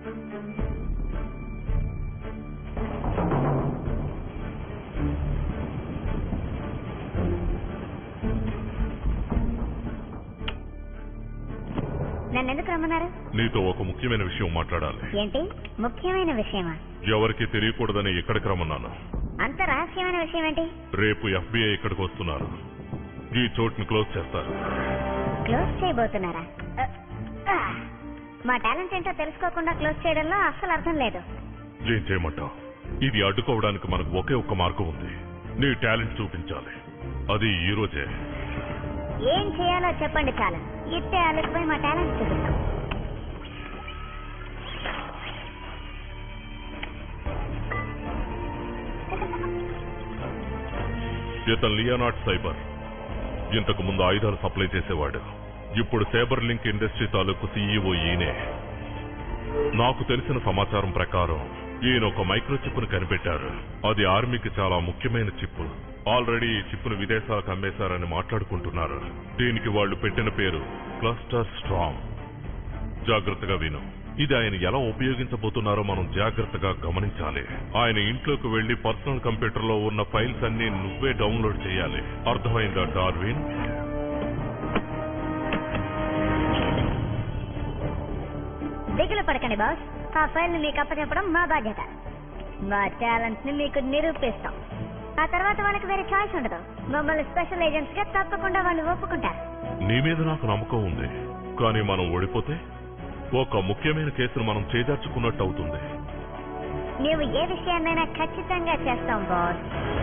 నన్ను ఎందుకు రమ్మన్నారు? నీతో ఒక ముఖ్యమైన విషయం మాట్లాడాలి. ఏంటి ముఖ్యమైన విషయమా? ఎవరికి తెలియకూడదని ఇక్కడికి రమ్మన్నాను. అంత రహస్యమైన విషయం ఏంటి? రేపు FBI ఇక్కడికి వస్తున్నారు. ఈ చోటుని క్లోజ్ చేస్తారు. క్లోజ్ చేయబోతున్నారా? మా టాలెంట్ ఏంటో తెలుసుకోకుండా క్లోజ్ చేయడంలో అస్సలు అర్థం లేదు. ఏం చేయమంటావు? ఇది అడ్డుకోవడానికి మనకు ఒకే ఒక్క మార్గం ఉంది. నీ టాలెంట్ చూపించాలి. అది ఈ రోజే. ఏం చేయాలో చెప్పండి చాలు. ఇట్టే అలసిపోయి మా టాలెంట్ చూపిస్తాం. ఇతను లియోనార్డ్ సైబర్. ఇంతకు ముందు ఆయుధాలు సప్లై చేసేవాడు. ఇప్పుడు సైబర్ లింక్ ఇండస్ట్రీ తాలూకు CEO ఈయనే. నాకు తెలిసిన సమాచారం ప్రకారం ఈయన ఒక మైక్రో చిప్ను కనిపెట్టారు. అది ఆర్మీకి చాలా ముఖ్యమైన చిప్. ఆల్రెడీ ఈ చిప్ను విదేశాలకు అమ్మేశారని మాట్లాడుకుంటున్నారు. దీనికి వాళ్ళు పెట్టిన పేరు క్లస్టర్ స్ట్రాంగ్. జాగ్రత్తగా విను. ఇది ఆయన ఎలా ఉపయోగించబోతున్నారో మనం జాగ్రత్తగా గమనించాలి. ఆయన ఇంట్లోకి వెళ్లి పర్సనల్ కంప్యూటర్ లో ఉన్న ఫైల్స్ అన్ని నువ్వే డౌన్లోడ్ చేయాలి. అర్థమైందా డార్విన్? దిగులు పడకండి బాస్. ఆ ఫైల్ ని మీకు అప్పచెప్పడం మా బాధ్యత. మా టాలెంట్ ని మీకు నిరూపిస్తాం. ఆ తర్వాత వాళ్ళకి వేరే చాయిస్ ఉండదు. మమ్మల్ని స్పెషల్ ఏజెంట్స్ గా తప్పకుండా వాళ్ళు ఒప్పుకుంటారు. నీ మీద నాకు నమ్మకం ఉంది. కానీ మనం ఓడిపోతే ఒక ముఖ్యమైన కేసును మనం చేజార్చుకున్నట్టు అవుతుంది. నీవు ఏ విషయాన్నైనా ఖచ్చితంగా చేస్తాం బాస్.